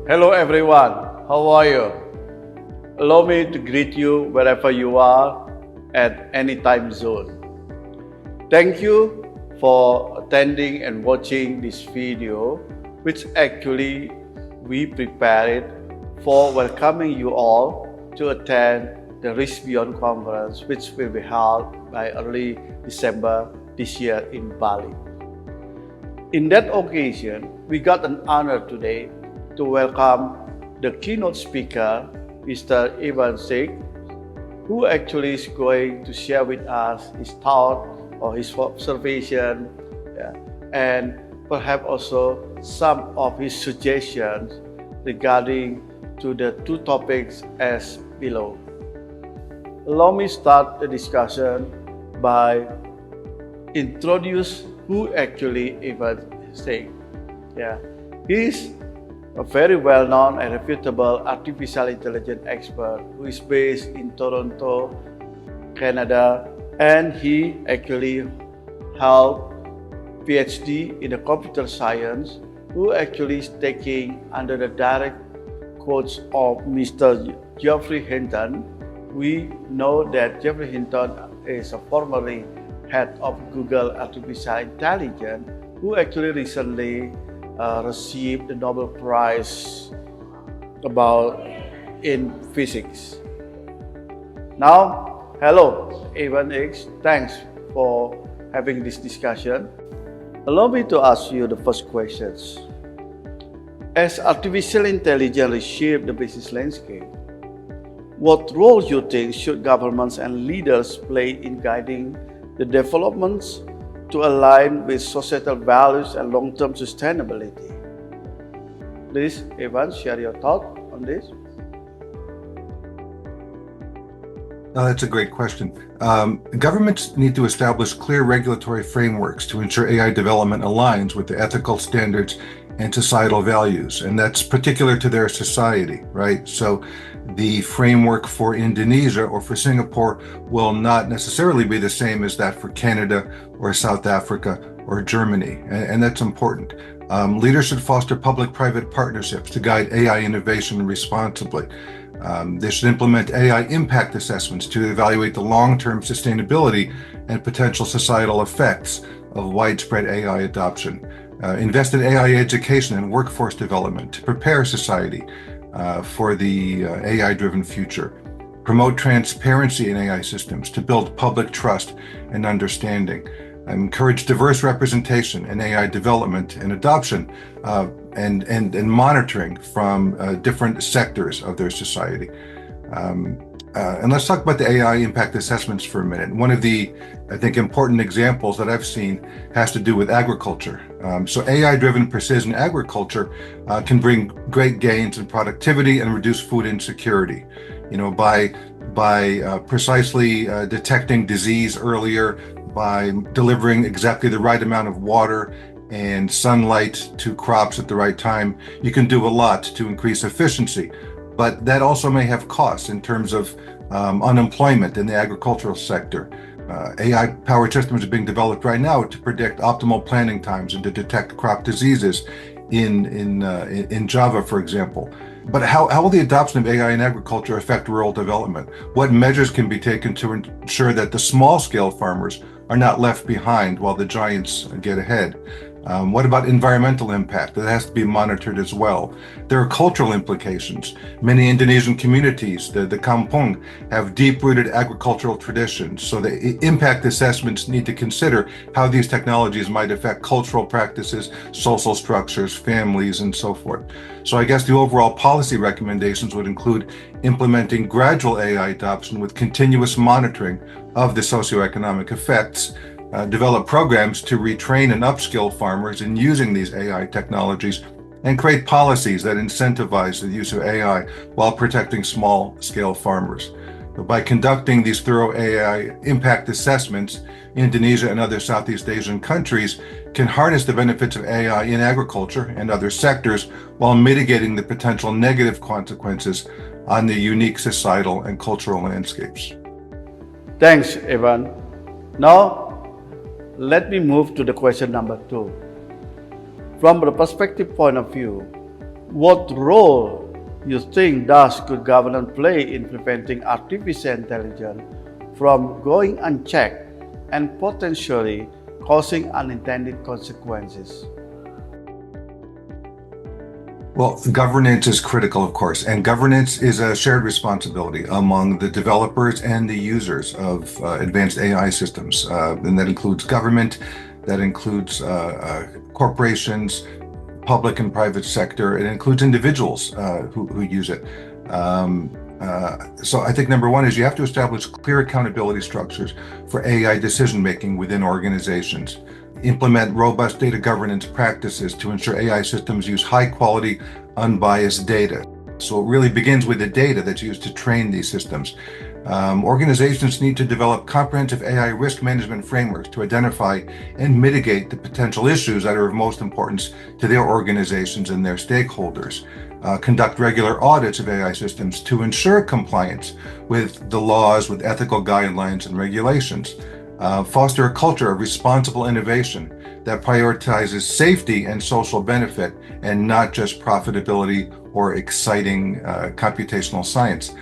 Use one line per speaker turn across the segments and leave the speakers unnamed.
Hello everyone, how are you? Allow me to greet you wherever you are at any time zone. Thank you for attending and watching this video, which actually we prepared for welcoming you all to attend the Reach Beyond Conference, which will be held by early December this year in Bali. In that occasion, we got an honor today to welcome the keynote speaker, Mr. Evan Steeg, who actually is going to share with us his thought or his observation, and perhaps also some of his suggestions regarding to the two topics as below. Allow me start the discussion by introduce who actually Evan Steeg. He's a very well-known and reputable artificial intelligence expert who is based in Toronto, Canada, and he actually held PhD in the computer science, who actually is taking under the direct coach of Mr. Geoffrey Hinton. We know that Geoffrey Hinton is a formerly head of Google Artificial Intelligence, who actually recently received the Nobel Prize in physics. Now, hello, Evan X. Thanks for having this discussion. Allow me to ask you the first questions. As artificial intelligence reshape the business landscape, what role do you think should governments and leaders play in guiding the developments to align with societal values and long-term sustainability? Please, Evan, share your thought on this.
That's a great question. Governments need to establish clear regulatory frameworks to ensure AI development aligns with the ethical standards and societal values, and that's particular to their society, right? So the framework for Indonesia or for Singapore will not necessarily be the same as that for Canada or South Africa or Germany, and that's important. Leaders should foster public-private partnerships to guide AI innovation responsibly. They should implement AI impact assessments to evaluate the long-term sustainability and potential societal effects of widespread AI adoption. Invest in AI education and workforce development to prepare society for the AI-driven future. Promote transparency in AI systems to build public trust and understanding. Encourage diverse representation in AI development and adoption and monitoring from different sectors of their society. And let's talk about the AI impact assessments for a minute. One of the, I think, important examples that I've seen has to do with agriculture. So AI-driven precision agriculture can bring great gains in productivity and reduce food insecurity. By precisely detecting disease earlier, by delivering exactly the right amount of water and sunlight to crops at the right time, you can do a lot to increase efficiency. But that also may have costs in terms of unemployment in the agricultural sector. AI-powered systems are being developed right now to predict optimal planting times and to detect crop diseases in Java, for example. But how will the adoption of AI in agriculture affect rural development? What measures can be taken to ensure that the small-scale farmers are not left behind while the giants get ahead? What about environmental impact? That has to be monitored as well. There are cultural implications. Many Indonesian communities, the kampung, have deep-rooted agricultural traditions. So the impact assessments need to consider how these technologies might affect cultural practices, social structures, families, and so forth. So I guess the overall policy recommendations would include implementing gradual AI adoption with continuous monitoring of the socioeconomic effects, develop programs to retrain and upskill farmers in using these AI technologies, and create policies that incentivize the use of AI while protecting small-scale farmers. By conducting these thorough AI impact assessments, Indonesia and other Southeast Asian countries can harness the benefits of AI in agriculture and other sectors while mitigating the potential negative consequences on the unique societal and cultural landscapes.
Thanks, Evan. Now, let me move to the question number 2. From the perspective point of view, What role you think does good governance play in preventing artificial intelligence from going unchecked and potentially causing unintended consequences?
Well, governance is critical, of course, and governance is a shared responsibility among the developers and the users of advanced AI systems. And that includes government, that includes corporations, public and private sector, it includes individuals who use it. So I think number one is you have to establish clear accountability structures for AI decision-making within organizations. Implement robust data governance practices to ensure AI systems use high-quality, unbiased data. So it really begins with the data that's used to train these systems. Organizations need to develop comprehensive AI risk management frameworks to identify and mitigate the potential issues that are of most importance to their organizations and their stakeholders. Conduct regular audits of AI systems to ensure compliance with the laws, with ethical guidelines and regulations. Foster a culture of responsible innovation that prioritizes safety and social benefit and not just profitability or exciting computational science.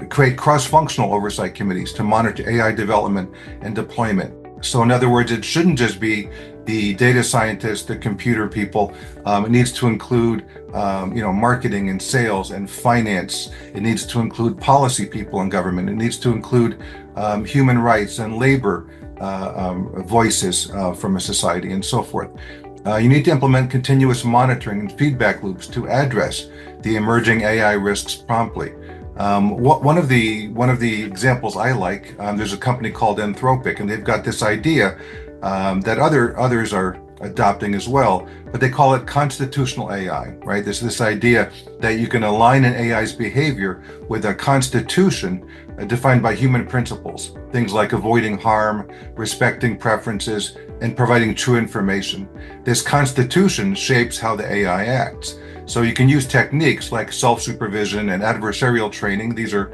Create cross-functional oversight committees to monitor AI development and deployment. So in other words, it shouldn't just be the data scientists, the computer people. It needs to include marketing and sales and finance. It needs to include policy people in government. It needs to include human rights and labor voices from a society and so forth. You need to implement continuous monitoring and feedback loops to address the emerging AI risks promptly. One of the examples I like, there's a company called Anthropic, and they've got this idea that others are adopting as well, but they call it constitutional AI, right? There's this idea that you can align an AI's behavior with a constitution defined by human principles, things like avoiding harm, respecting preferences, and providing true information. This constitution shapes how the AI acts. So you can use techniques like self-supervision and adversarial training. These are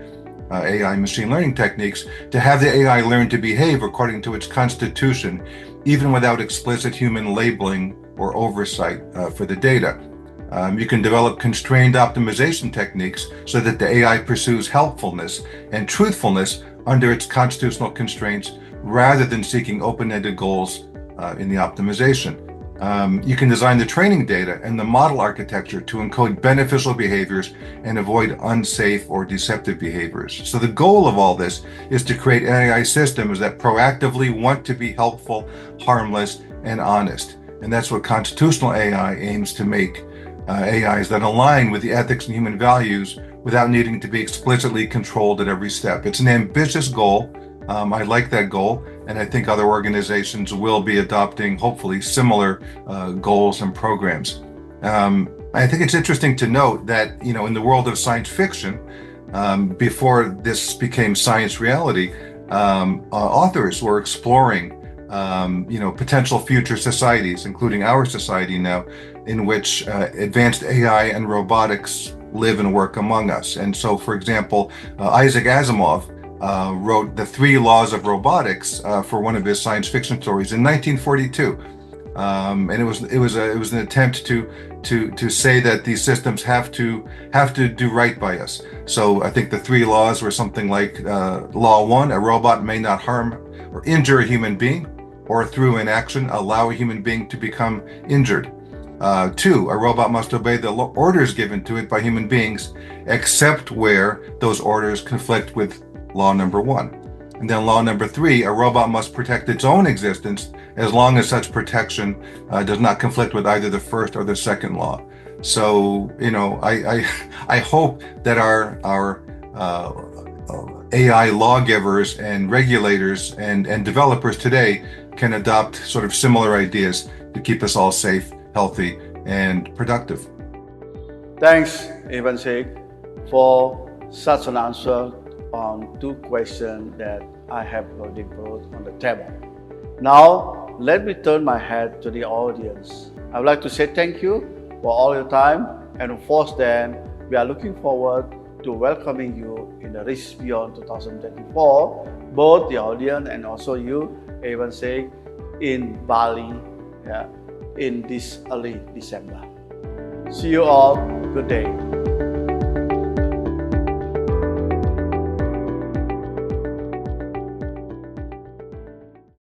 AI machine learning techniques to have the AI learn to behave according to its constitution, even without explicit human labeling or oversight for the data. You can develop constrained optimization techniques so that the AI pursues helpfulness and truthfulness under its constitutional constraints rather than seeking open-ended goals in the optimization. You can design the training data and the model architecture to encode beneficial behaviors and avoid unsafe or deceptive behaviors. So the goal of all this is to create AI systems that proactively want to be helpful, harmless, and honest. And that's what constitutional AI aims to make, AIs that align with the ethics and human values without needing to be explicitly controlled at every step. It's an ambitious goal. I like that goal, and I think other organizations will be adopting, hopefully, similar goals and programs. I think it's interesting to note that, in the world of science fiction, before this became science reality, authors were exploring, potential future societies, including our society now, in which advanced AI and robotics live and work among us. And so, for example, Isaac Asimov wrote The 3 Laws of Robotics for one of his science fiction stories in 1942, and it was an attempt to say that these systems have to do right by us. So I think the 3 laws were something like Law 1: a robot may not harm or injure a human being, or through inaction allow a human being to become injured. 2, a robot must obey the orders given to it by human beings, except where those orders conflict with law number 1. And then law number 3, a robot must protect its own existence as long as such protection does not conflict with either the first or the second law. So, I hope that our AI lawgivers and regulators and developers today can adopt sort of similar ideas to keep us all safe, healthy, and productive.
Thanks, Evan Steeg, for such an answer on 2 questions that I have already brought on the table. Now, let me turn my head to the audience. I would like to say thank you for all your time, and of course then, we are looking forward to welcoming you in the Reach Beyond 2024, both the audience and also you, Evan Steeg, in Bali in this early December. See you all. Good day.